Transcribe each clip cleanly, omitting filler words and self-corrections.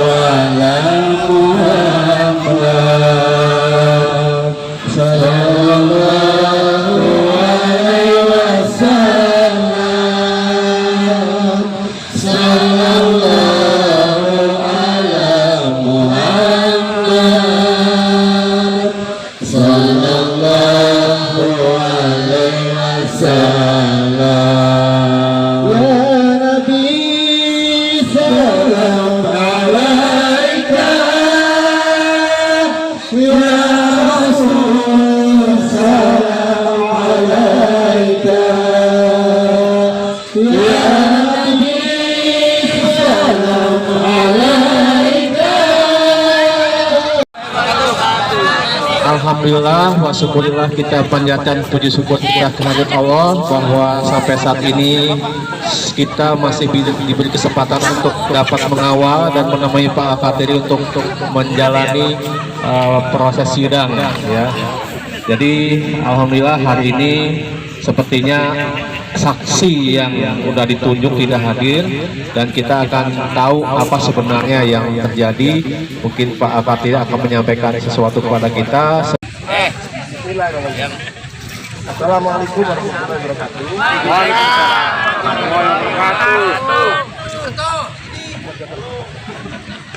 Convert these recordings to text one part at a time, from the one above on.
ala Muhammad sallallahu alaihi wasallam. Sallallahu ala Muhammad sallallahu alaihi wasallam. Alhamdulillah wa syukurillah, kita panjatkan puji syukur kita kehadirat Allah bahwa sampai saat ini kita masih diberi kesempatan untuk dapat mengawal dan menemui Pak Al-Fatiri untuk menjalani proses sidang ya. Jadi alhamdulillah hari ini sepertinya saksi yang sudah ditunjuk tidak hadir, dan kita akan tahu apa sebenarnya yang terjadi. Mungkin Pak Al-Fatiri akan menyampaikan sesuatu kepada kita. Assalamualaikum warahmatullahi wabarakatuh.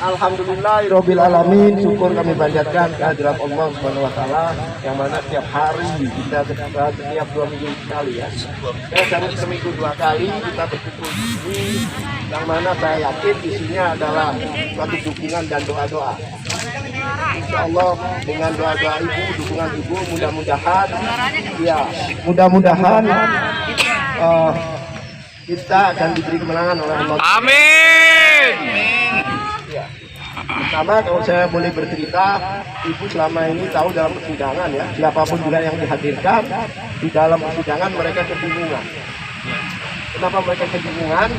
Alhamdulillahirabbil alamin, syukur kami panjatkan kehadirat Allah Subhanahu wa taala yang mana setiap hari kita setiap 2 minggu sekali ya. Seminggu 2 kali kita berkumpul di sini, yang mana saya yakin isinya adalah suatu dukungan dan doa-doa. Insya Allah dengan doa-doa ibu, dukungan ibu, mudah-mudahan kita akan diberi kemenangan oleh Allah. Amin. Ya. Pertama, kalau saya boleh bercerita, ibu selama ini tahu dalam persidangan ya, siapapun juga yang dihadirkan di dalam persidangan mereka kebingungan. Kenapa mereka kebingungan?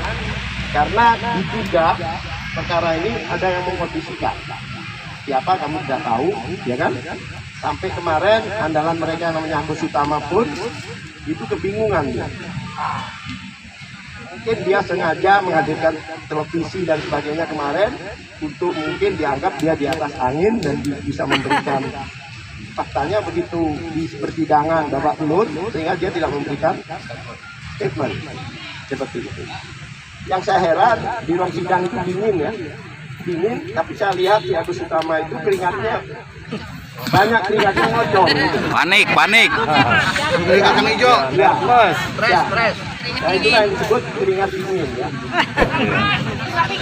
Karena diduga perkara ini ada yang mengkondisikan. Siapa kamu tidak tahu, ya kan? Sampai kemarin andalan mereka yang namanya Agus Utama pun itu kebingungan dia. Mungkin dia sengaja menghadirkan televisi dan sebagainya kemarin untuk mungkin dianggap dia di atas angin dan bisa memberikan faktanya. Begitu di persidangan babak belur sehingga dia tidak memberikan statement seperti itu. Yang saya heran di ruang sidang itu dingin ya, dingin, tapi saya lihat si Agus Utama itu keringatnya banyak, keringatnya ngocor. Panik. Keringat hijau. Ya, stres. Nah, itu yang disebut keringat dingin ya.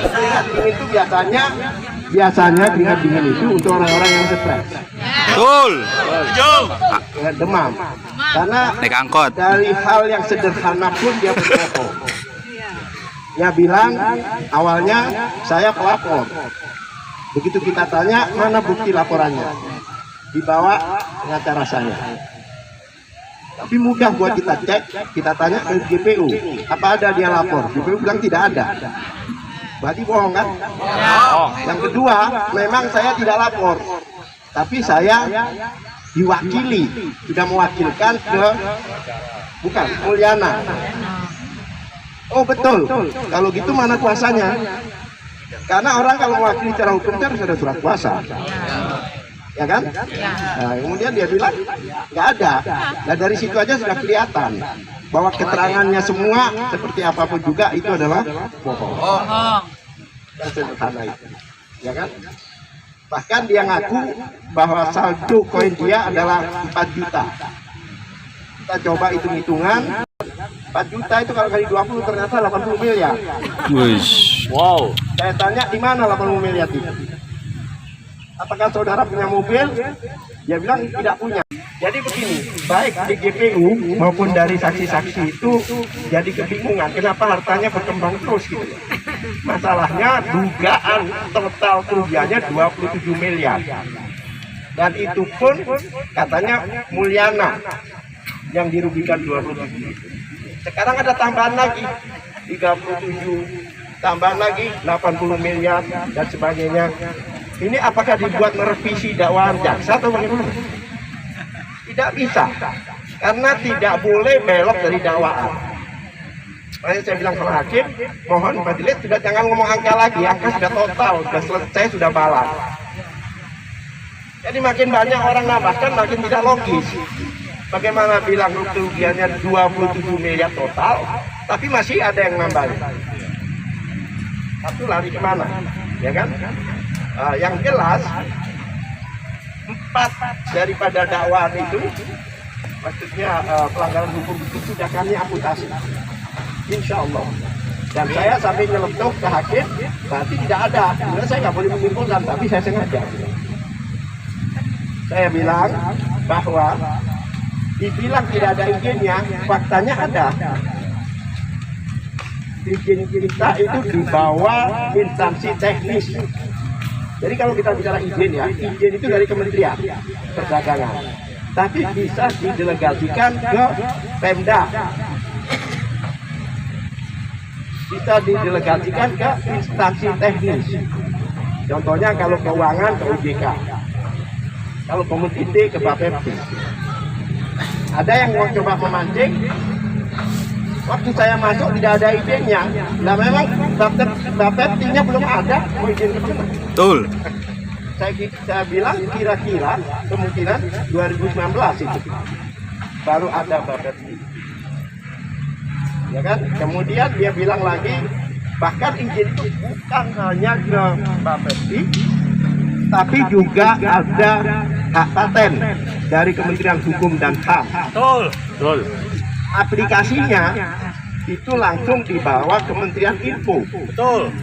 Keringat dingin itu biasanya keringat dingin itu untuk orang-orang yang stres. Betul. Demam. Karena Naik angkot. dari hal yang sederhana pun dia berbohong. Dia bilang awalnya saya pelapor. Begitu kita tanya mana bukti laporannya, dibawa pengacara saya. Tapi mudah buat kita cek, kita tanya ke GPU, apa ada dia lapor? GPU bilang tidak ada. Berarti bohong kan? Yang kedua, memang saya tidak lapor, tapi saya diwakili, sudah mewakilkan ke Mulyana. Oh betul, kalau gitu mana kuasanya? Karena orang kalau mewakili secara hukum kan harus ada surat kuasa, ya kan? Nah, kemudian dia bilang nggak ada. Nah dari situ aja sudah kelihatan bahwa keterangannya semua seperti apapun juga itu adalah bohong. Yang sederhana itu, ya kan? Bahkan dia ngaku bahwa saldo koin dia adalah 4 juta. Kita coba hitung-hitungan. 4 juta itu kalau kali 20 ternyata 80 miliar. Wow. Saya tanya di mana 80 miliar itu? Apakah saudara punya mobil? Dia bilang tidak punya. Jadi begini, baik di GPU maupun dari saksi-saksi itu jadi kebingungan. Kenapa hartanya berkembang terus gitu? Masalahnya dugaan total kerugiannya 27 miliar. Dan itu pun katanya Mulyana yang dirugikan 27. Sekarang ada tambahan lagi 37, tambahan lagi 80 miliar dan sebagainya. Ini apakah dibuat merevisi dakwaan jaksa atau bagaimana? Tidak bisa, karena tidak boleh belok dari dakwaan. Makanya saya bilang sama hakim, mohon majelis sudah jangan ngomong angka lagi, angka sudah total, sudah selesai, sudah balas. Jadi makin banyak orang nambahkan makin tidak logis. Bagaimana bilang kerugiannya 27 miliar total, tapi masih ada yang nambahin. Satu lari kemana, ya kan? Yang jelas 4 daripada dakwaan itu, maksudnya pelanggaran hukum itu sudah kami amputasi, insya Allah. Dan saya sampai nyeletuk ke hakim, berarti tidak ada. Sebenarnya saya nggak boleh menyimpulkan, tapi saya sengaja. Saya bilang bahwa dibilang tidak ada izinnya, faktanya ada. Izin kita itu di bawah instansi teknis. Jadi kalau kita bicara izin ya, izin itu dari Kementerian Perdagangan. Tapi bisa didelegasikan ke Pemda. Bisa didelegasikan ke instansi teknis. Contohnya kalau keuangan ke OJK. Kalau Komitisi ke Bapepti. Ada yang mau coba memancing, waktu saya masuk tidak ada izinnya. Nah memang Bapeptinya belum ada, mau izin kemana? Betul. Saya bilang kira-kira kemungkinan 2019 itu baru ada Bapepti. Ya kan? Kemudian dia bilang lagi, bahkan izin itu bukan hanya ke Bapepti, tapi juga ada hak paten dari Kementerian Hukum dan HAM. Betul. Betul. Aplikasinya itu langsung dibawa Kementerian Info. Betul.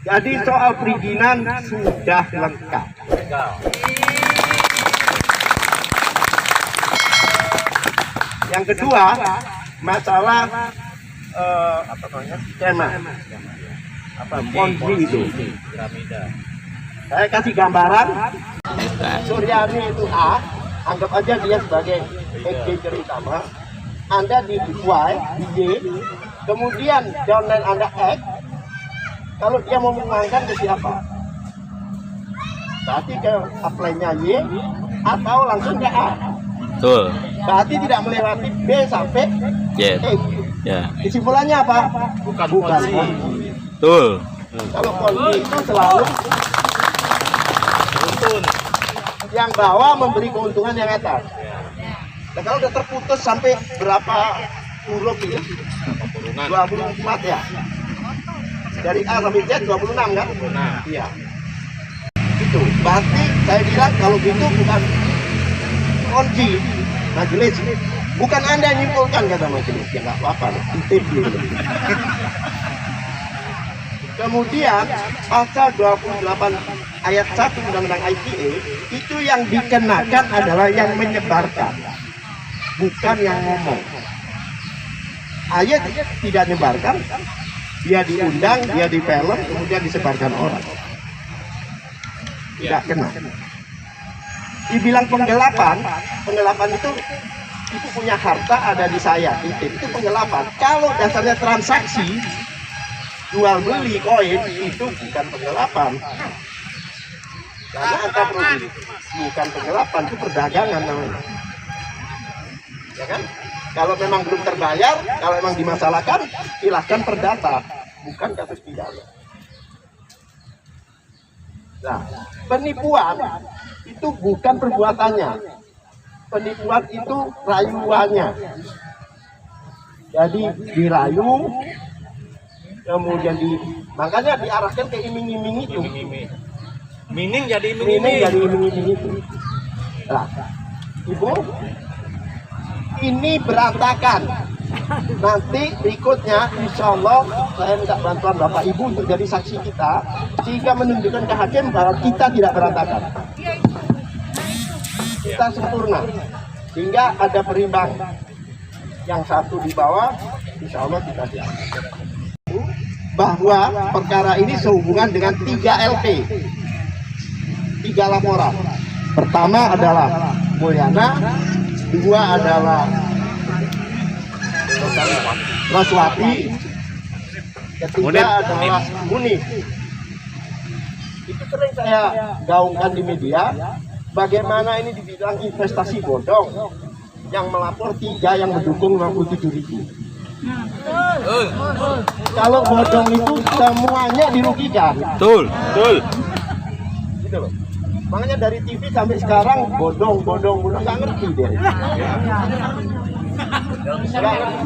Jadi soal perizinan sudah lengkap. Yang kedua, masalah apa namanya? Skema. Ponzi itu. Saya kasih gambaran. Suryani itu A, anggap aja dia sebagai exchanger utama. Anda di Y, di Y, kemudian downline Anda X. Kalau dia mau mengembangkan ke siapa? Berarti ke apply-nya Y atau langsung ke A. Betul. Berarti tidak melewati B sampai Yes. X. Ya. Kesimpulannya apa? Bukan ponzi. Betul. Kalau ponzi itu selalu yang bawah memberi keuntungan yang atas. Nah, kalau udah terputus sampai berapa huruf itu? 24 ya. Dari A sampai Z 26 kan? Iya. Itu. Berarti saya bilang kalau gitu bukan kunci majelis. Bukan Anda nyimpulkan kata majelis. Ya nggak apa-apa. Intip gitu. Kemudian pasal 28 ayat 1 Undang-Undang ITE itu yang dikenakan adalah yang menyebarkan, bukan yang ngomong. Ayat tidak menyebarkan, dia diundang, dia di film, kemudian disebarkan orang. Tidak kena. Dibilang penggelapan itu punya harta ada di saya, itu penggelapan. Kalau dasarnya transaksi jual beli koin itu bukan penggelapan. Karena angka produk bukan penggelapan, itu perdagangan namanya. Ya kan? Kalau memang belum terbayar, kalau memang dimasalahkan, silahkan perdata, bukan kasus pidana. Nah, penipuan itu bukan perbuatannya. Penipuan itu rayuannya. Jadi dirayu, kemudian makanya diarahkan ke iming-iming itu. Mining jadi iming-iming itu. Nah, Ibu, ini berantakan. Nanti berikutnya, insya Allah saya minta bantuan Bapak Ibu untuk jadi saksi kita, sehingga menunjukkan ke hakim bahwa kita tidak berantakan. Kita sempurna, sehingga ada perimbang. Yang satu di bawah, insya Allah kita siap. Bahwa perkara ini sehubungan dengan 3 LP, 3 laporan. Pertama adalah Mulyana, 2 adalah Raswati, ketiga adalah Munif. Itu sering saya gaungkan di media. Bagaimana ini dibilang investasi bodong, yang melapor 3 yang mendukung 57.000. Kalau bodong itu semuanya dirugikan. Betul. Betul. Gitu loh. Makanya dari TV sampai sekarang bodong nggak ngerti dia. Nggak ngerti.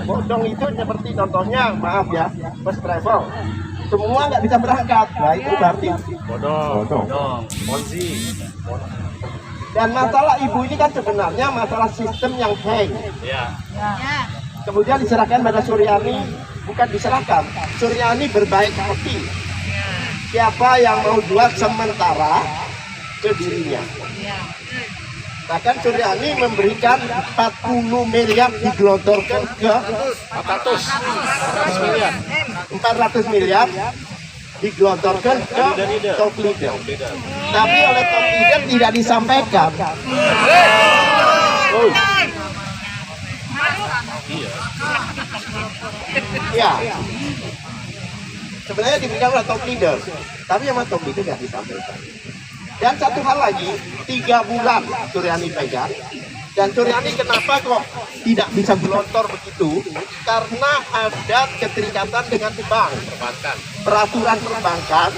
Bodong itu seperti contohnya, maaf ya, first travel. Semua nggak bisa berangkat, nah itu berarti bodong. Ponzi. Dan masalah ibu ini kan sebenarnya masalah sistem yang hang. Ya. Kemudian diserahkan pada Suryani, bukan diserahkan. Suryani berbaik hati. Siapa yang mau jual sementara ke dirinya. Bahkan Suryani memberikan 40 miliar digelontorkan ke 400 miliar digelontorkan ke top leader. Tapi oleh top leader tidak disampaikan. Ya, sebenarnya diberikan oleh top leader, tapi sama top leader tidak disampaikan. Dan satu hal lagi, 3 bulan Suryani pegang. Dan Suryani kenapa kok tidak bisa gelontor begitu? Karena ada keterikatan dengan bank. Peraturan perbankan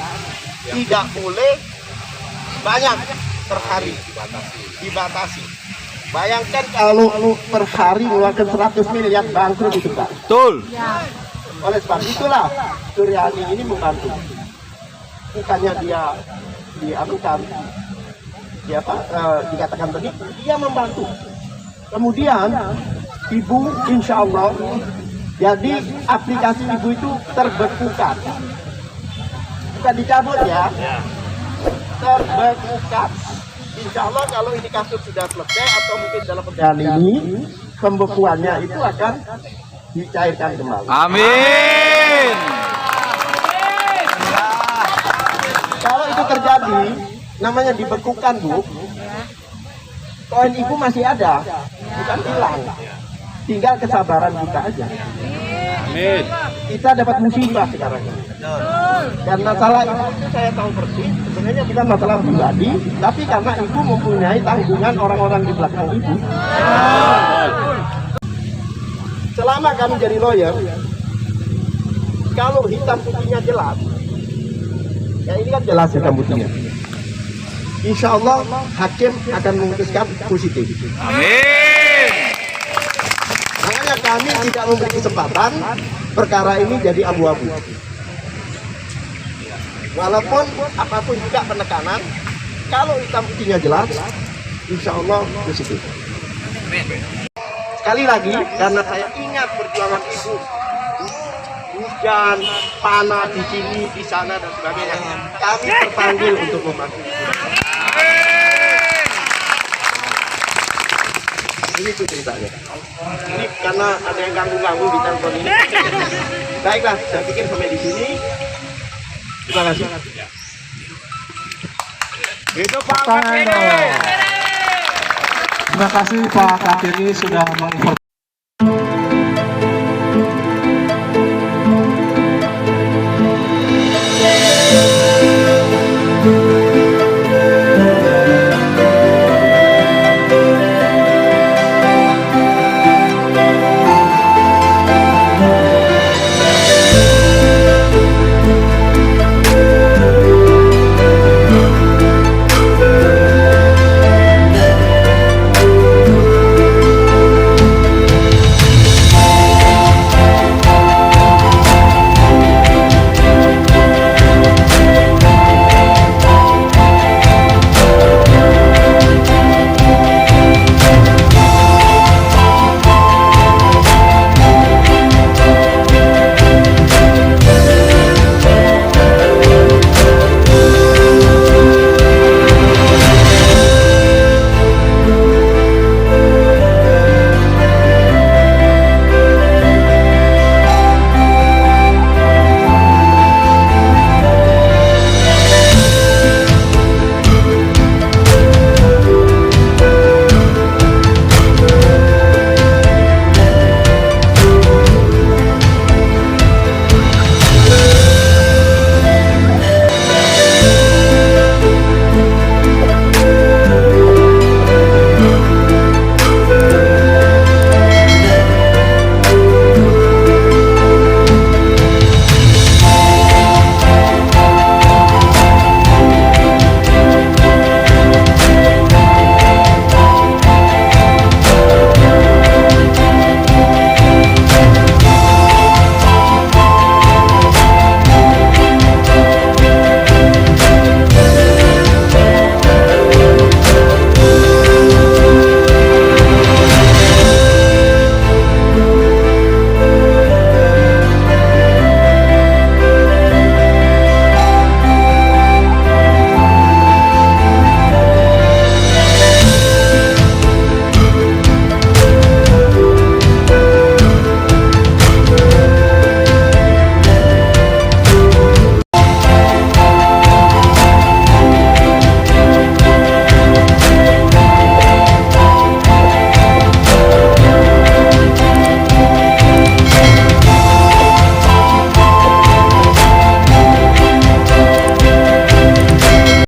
tidak boleh banyak per hari, dibatasi. Bayangkan kalau per hari mengeluarkan 100 miliar bangkrut itu kan. Betul. Oleh sebab itulah Suryani ini membantu. Bukannya dia dianukan, dikatakan tadi, dia membantu. Kemudian ibu insya Allah, jadi aplikasi ibu itu terbekukan, bukan dicabut ya, terbekukan. Insya Allah kalau ini kasus sudah selesai atau mungkin dalam perjalanan ini, pembekuannya itu akan dicairkan kembali. Amin. Kalau itu terjadi, namanya dibekukan, Bu. Koin ibu masih ada, bukan hilang. Tinggal kesabaran kita aja. Amin. Kita dapat musibah sekarang ini. Dan masalah itu saya tahu persis, sebenarnya bukan masalah pribadi, tapi karena ibu mempunyai tanggungan orang-orang di belakang ibu. Selama kami jadi lawyer, kalau hitam putihnya jelas, ya ini kan jelas hitam putihnya. Insya Allah hakim akan memutuskan positif. Amin. Makanya kami tidak memberi kesempatan perkara ini jadi abu-abu. Walaupun apapun juga penekanan, kalau hitam putihnya jelas, insya Allah positif. Sekali lagi, karena saya ingat perjuangan ibu, hujan, panas di sini, di sana dan sebagainya, kami terpanggil untuk membantu. Ini tuh ceritanya. Ini karena ada yang ganggu-ganggu di telepon ini. Baiklah, saya pikir sampai di sini. Terima kasih. Hidup Pak Terima kasih Pak Kartini sudah menginformasikan.